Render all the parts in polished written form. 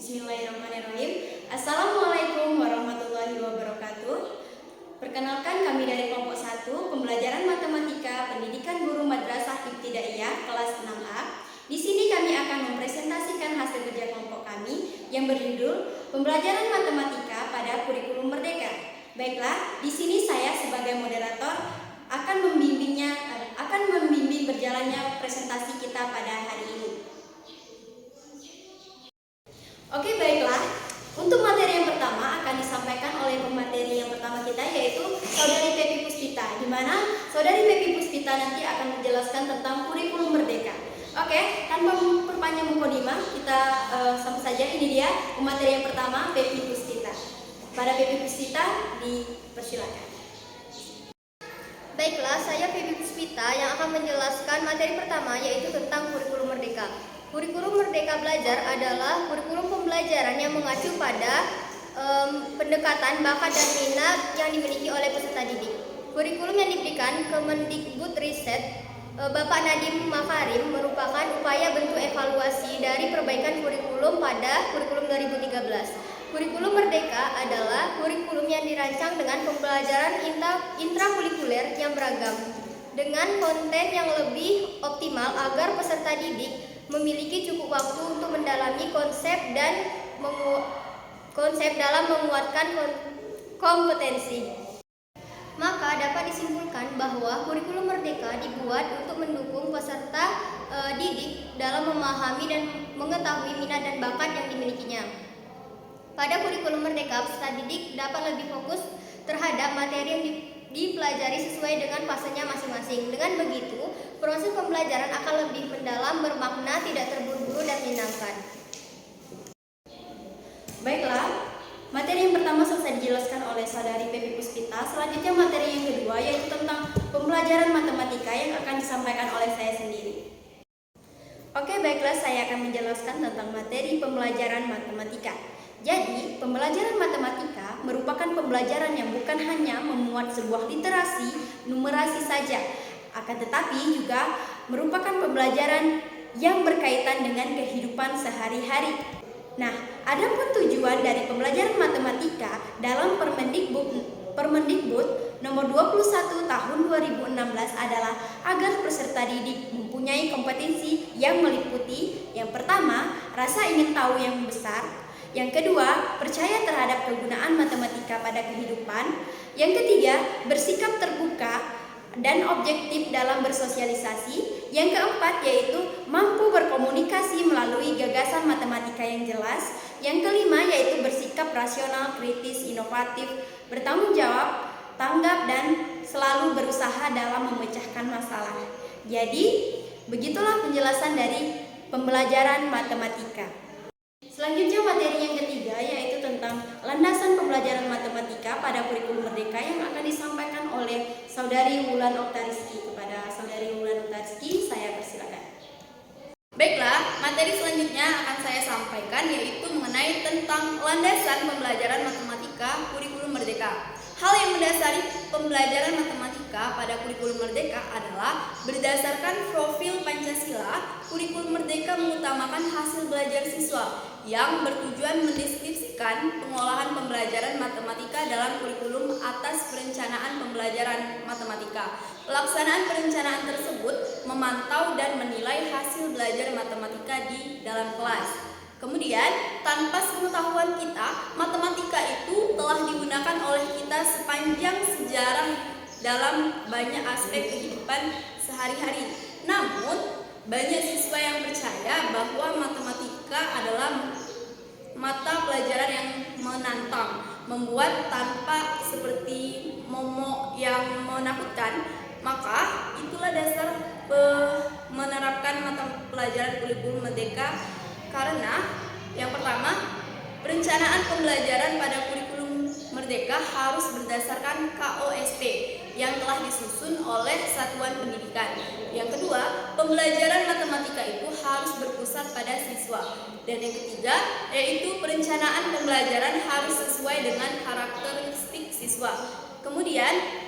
Bismillahirrahmanirrahim. Assalamualaikum warahmatullahi wabarakatuh. Perkenalkan, kami dari kelompok 1 pembelajaran matematika pendidikan guru madrasah ibtidaiyah kelas 6A. Di sini kami akan mempresentasikan hasil kerja kelompok kami yang berjudul Pembelajaran Matematika pada Kurikulum Merdeka. Baiklah, di sini saya sebagai moderator akan membimbing berjalannya presentasi kita pada hari ini. Oke, baiklah. Untuk materi yang pertama akan disampaikan oleh pemateri yang pertama kita, yaitu Saudari Pepi Puspita, di mana Saudari Pepi Puspita nanti akan menjelaskan tentang kurikulum merdeka. Oke, tanpa memperpanjang mukadimah, kita sama saja. Ini dia pemateri yang pertama, Pepi Puspita. Pada Pepi Puspita, dipersilakan. Baiklah, saya Pepi Puspita yang akan menjelaskan materi pertama, yaitu tentang kurikulum merdeka. Kurikulum Merdeka Belajar adalah kurikulum pembelajaran yang mengacu pada pendekatan bakat dan minat yang dimiliki oleh peserta didik. Kurikulum yang diberikan Kemendikbudristek Bapak Nadiem Makarim merupakan upaya bentuk evaluasi dari perbaikan kurikulum pada kurikulum 2013. Kurikulum Merdeka adalah kurikulum yang dirancang dengan pembelajaran intrakurikuler yang beragam, dengan konten yang lebih optimal agar peserta didik memiliki cukup waktu untuk mendalami konsep dalam menguatkan kompetensi. Maka dapat disimpulkan bahwa kurikulum merdeka dibuat untuk mendukung peserta didik dalam memahami dan mengetahui minat dan bakat yang dimilikinya. Pada kurikulum merdeka, peserta didik dapat lebih fokus terhadap materi yang dipelajari sesuai dengan fasenya masing-masing. Dengan begitu, proses pembelajaran akan lebih mendalam, bermakna, tidak terburu-buru dan menyenangkan. Baiklah, materi yang pertama selesai dijelaskan oleh Saudari Pepi Puspita. Selanjutnya materi yang kedua, yaitu tentang pembelajaran matematika yang akan disampaikan oleh saya sendiri. Oke, baiklah, saya akan menjelaskan tentang materi pembelajaran matematika. Jadi, pembelajaran matematika merupakan pembelajaran yang bukan hanya memuat sebuah literasi, numerasi saja, akan tetapi juga merupakan pembelajaran yang berkaitan dengan kehidupan sehari-hari. Nah, adapun tujuan dari pembelajaran matematika dalam Permendikbud nomor 21 tahun 2016 adalah agar peserta didik mempunyai kompetensi yang meliputi: yang pertama, rasa ingin tahu yang besar; yang kedua, percaya terhadap kegunaan matematika pada kehidupan; yang ketiga, bersikap terbuka dan objektif dalam bersosialisasi; yang keempat, yaitu mampu berkomunikasi melalui gagasan matematika yang jelas; yang kelima, yaitu bersikap rasional, kritis, inovatif, bertanggung jawab, tanggap, dan selalu berusaha dalam memecahkan masalah. Jadi, begitulah penjelasan dari pembelajaran matematika. Selanjutnya materi yang ketiga, yaitu tentang landasan pembelajaran matematika pada kurikulum merdeka yang akan disampaikan oleh Saudari Wulan Oktarizky. Kepada Saudari Wulan Oktarizky, saya persilakan. Baiklah, materi selanjutnya akan saya sampaikan, yaitu mengenai tentang landasan pembelajaran matematika kurikulum merdeka. Hal yang mendasari pembelajaran matematika pada kurikulum merdeka adalah berdasarkan profil Pancasila. Kurikulum merdeka mengutamakan hasil belajar siswa yang bertujuan mendeskripsikan pengolahan pembelajaran matematika dalam kurikulum atas perencanaan pembelajaran matematika. Pelaksanaan perencanaan tersebut memantau dan menilai hasil belajar matematika di dalam kelas. Kemudian, tanpa sepengetahuan kita, matematika itu telah digunakan oleh kita sepanjang sejarah dalam banyak aspek kehidupan sehari-hari. Namun, banyak siswa yang percaya bahwa matematika adalah mata pelajaran yang menantang, membuat tanpa seperti momok yang menakutkan. Maka, itulah dasar menerapkan mata pelajaran kurikulum merdeka. Karena yang pertama, perencanaan pembelajaran pada kurikulum merdeka harus berdasarkan KOSP yang telah disusun oleh satuan pendidikan. Yang kedua, pembelajaran matematika itu harus berpusat pada siswa. Dan yang ketiga, yaitu perencanaan pembelajaran harus sesuai dengan karakteristik siswa. Kemudian,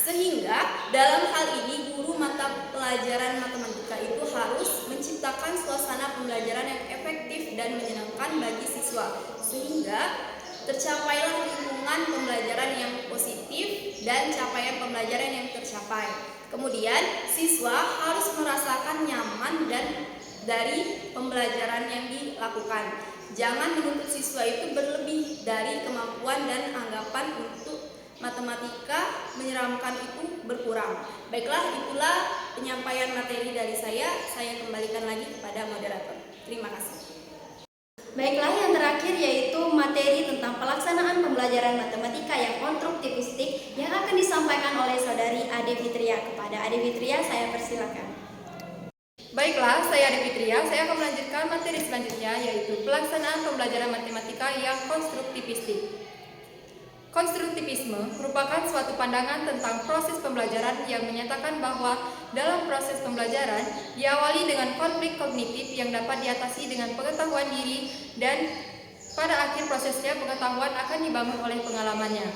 sehingga dalam hal ini guru mata pelajaran pembelajaran matematika itu harus menciptakan suasana pembelajaran yang efektif dan menyenangkan bagi siswa, sehingga tercapailah lingkungan pembelajaran yang positif dan capaian pembelajaran yang tercapai. Kemudian, siswa harus merasakan nyaman dan dari pembelajaran yang dilakukan. Jangan menuntut siswa itu berlebih dari kemampuan dan anggapan untuk matematika menyeramkan itu berkurang. Baiklah, itulah penyampaian materi dari saya. Saya kembalikan lagi kepada moderator. Terima kasih. Baiklah, yang terakhir yaitu materi tentang pelaksanaan pembelajaran matematika yang konstruktivistik yang akan disampaikan oleh saudari Ade Fitria. Kepada Ade Fitria, saya persilakan. Baiklah, saya Ade Fitria. Saya akan melanjutkan materi selanjutnya, yaitu pelaksanaan pembelajaran matematika yang konstruktivistik. Konstruktivisme merupakan suatu pandangan tentang proses pembelajaran yang menyatakan bahwa dalam proses pembelajaran diawali dengan konflik kognitif yang dapat diatasi dengan pengetahuan diri, dan pada akhir prosesnya pengetahuan akan dibangun oleh pengalamannya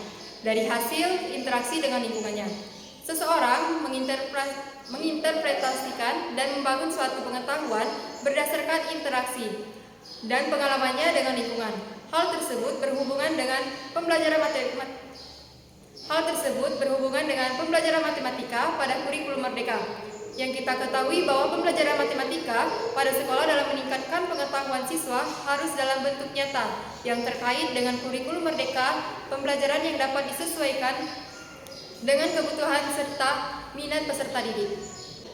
dari hasil interaksi dengan lingkungannya. Seseorang menginterpretasikan dan membangun suatu pengetahuan berdasarkan interaksi dan pengalamannya dengan lingkungan. Hal tersebut berhubungan dengan pembelajaran matematika pada kurikulum merdeka. Yang kita ketahui bahwa pembelajaran matematika pada sekolah dalam meningkatkan pengetahuan siswa harus dalam bentuk nyata yang terkait dengan kurikulum merdeka, pembelajaran yang dapat disesuaikan dengan kebutuhan serta minat peserta didik.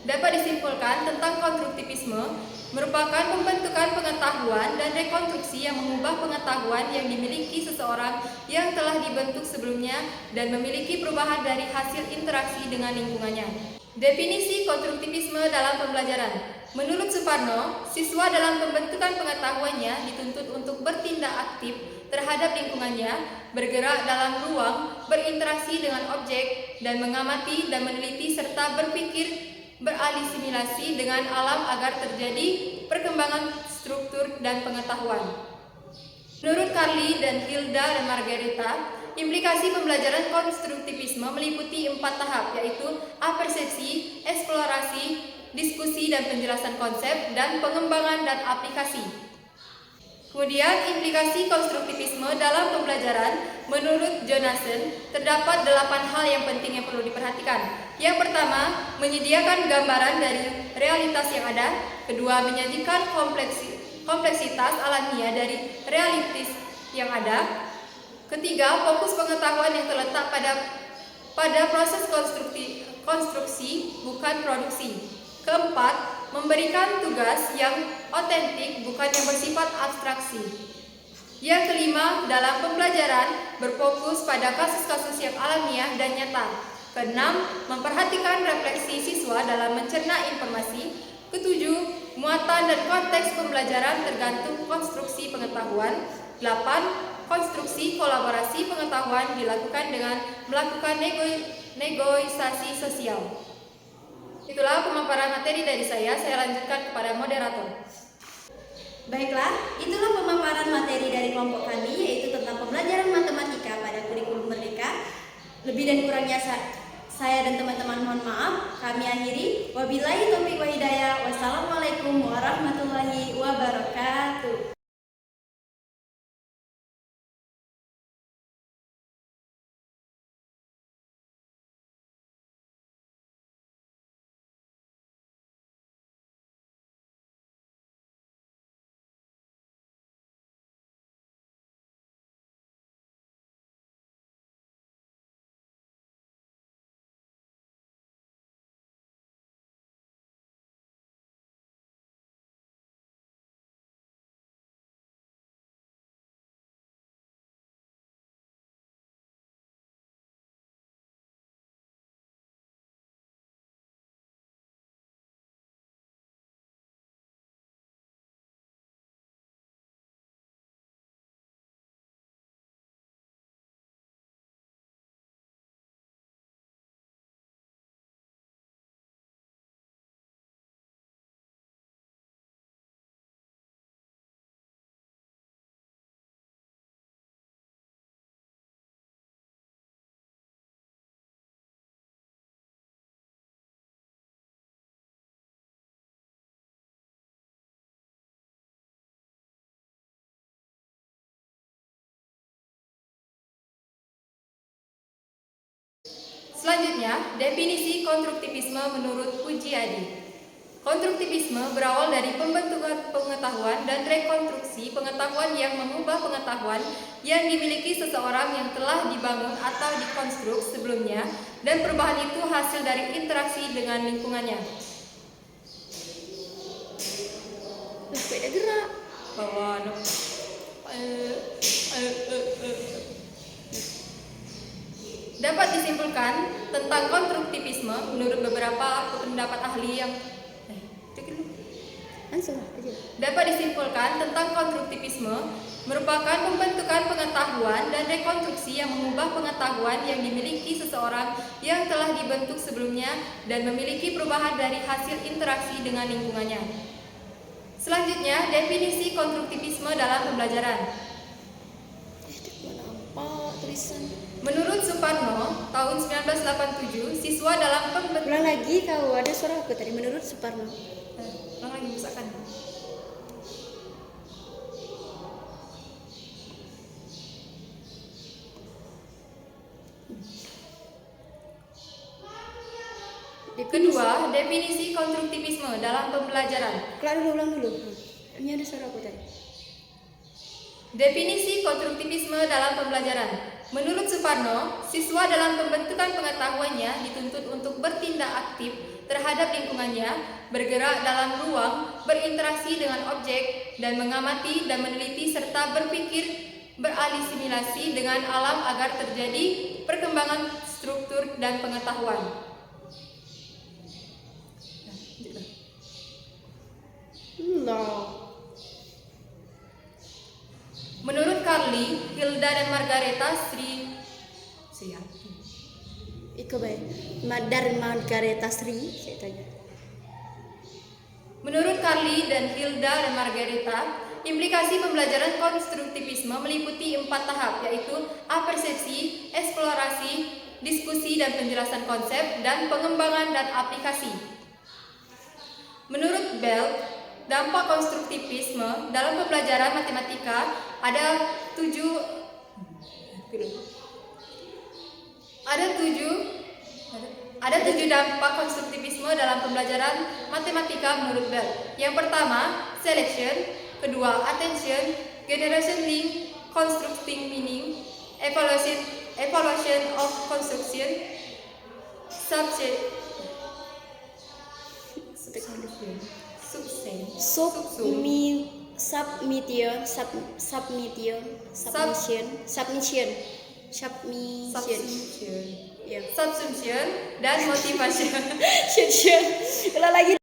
Dapat disimpulkan tentang konstruktivisme merupakan pembentukan pengetahuan dan rekonstruksi yang mengubah pengetahuan yang dimiliki seseorang yang telah dibentuk sebelumnya dan memiliki perubahan dari hasil interaksi dengan lingkungannya. Definisi konstruktivisme dalam pembelajaran. Menurut Suparno, siswa dalam pembentukan pengetahuannya dituntut untuk bertindak aktif terhadap lingkungannya, bergerak dalam ruang, berinteraksi dengan objek, dan mengamati dan meneliti serta berpikir beralisimilasi dengan alam agar terjadi perkembangan struktur dan pengetahuan. Menurut Carly dan Hilda dan Margareta, implikasi pembelajaran konstruktivisme meliputi 4 tahap, yaitu apersepsi, eksplorasi, diskusi dan penjelasan konsep, dan pengembangan dan aplikasi. Kemudian, implikasi konstruktivisme dalam pembelajaran menurut Jonasson terdapat 8 hal yang penting yang perlu diperhatikan. Yang pertama, menyediakan gambaran dari realitas yang ada. Kedua, menyajikan kompleksitas alamiah dari realitas yang ada. Ketiga, fokus pengetahuan yang terletak pada proses konstruksi, bukan produksi. Keempat, memberikan tugas yang otentik, bukan yang bersifat abstraksi. Yang kelima, dalam pembelajaran berfokus pada kasus-kasus yang alamiah dan nyata. Keenam, memperhatikan refleksi siswa dalam mencerna informasi. Ketujuh, muatan dan konteks pembelajaran tergantung konstruksi pengetahuan. 8. Konstruksi kolaborasi pengetahuan dilakukan dengan melakukan negosiasi sosial. Itulah pemaparan materi dari saya lanjutkan kepada moderator. Baiklah, itulah pemaparan materi dari kelompok kami, yaitu tentang pembelajaran matematika pada kurikulum merdeka. Lebih dan kurangnya saya dan teman-teman mohon maaf. Kami akhiri. Wabillahi taufiq wa hidayah. Wassalamualaikum warahmatullahi wabarakatuh. Selanjutnya, definisi konstruktivisme menurut Puji Adi. Konstruktivisme berawal dari pembentukan pengetahuan dan rekonstruksi pengetahuan yang mengubah pengetahuan yang dimiliki seseorang yang telah dibangun atau dikonstruk sebelumnya, dan perubahan itu hasil dari interaksi dengan lingkungannya. Beda gerak. Bahwa dapat disimpulkan tentang konstruktivisme menurut beberapa pendapat ahli yang Langsung aja. dapat disimpulkan tentang konstruktivisme merupakan pembentukan pengetahuan dan rekonstruksi yang mengubah pengetahuan yang dimiliki seseorang yang telah dibentuk sebelumnya dan memiliki perubahan dari hasil interaksi dengan lingkungannya. Selanjutnya, definisi konstruktivisme dalam pembelajaran. Apa tulisan? Menurut Suparno, tahun 1987, siswa dalam Ulang lagi kau, ada suara aku tadi. Menurut Suparno. lagi misalkan. Kedua, definisi konstruktivisme dalam pembelajaran. Ulang dulu. Ini ada suara aku tadi. Definisi konstruktivisme dalam pembelajaran. Menurut Suparno, siswa dalam pembentukan pengetahuannya dituntut untuk bertindak aktif terhadap lingkungannya, bergerak dalam ruang, berinteraksi dengan objek, dan mengamati dan meneliti serta berpikir beralisimilasi dengan alam agar terjadi perkembangan struktur dan pengetahuan. Menurut Carly, Hilda dan Margareta Iko baik. Dari Margareta Sri, saya tanya. Menurut Carly dan Hilda dan Margareta, implikasi pembelajaran konstruktivisme meliputi 4 tahap, yaitu apersepsi, eksplorasi, diskusi dan penjelasan konsep, dan pengembangan dan aplikasi. Menurut Bell, dampak konstruktivisme dalam pembelajaran matematika ada 7 dampak konstruktivisme dalam pembelajaran matematika menurut Bell. Yang pertama, selection. Kedua, attention, generation link, constructing meaning, evaluation of construction, Ya. subsumption, dan motivation. Ulang lagi.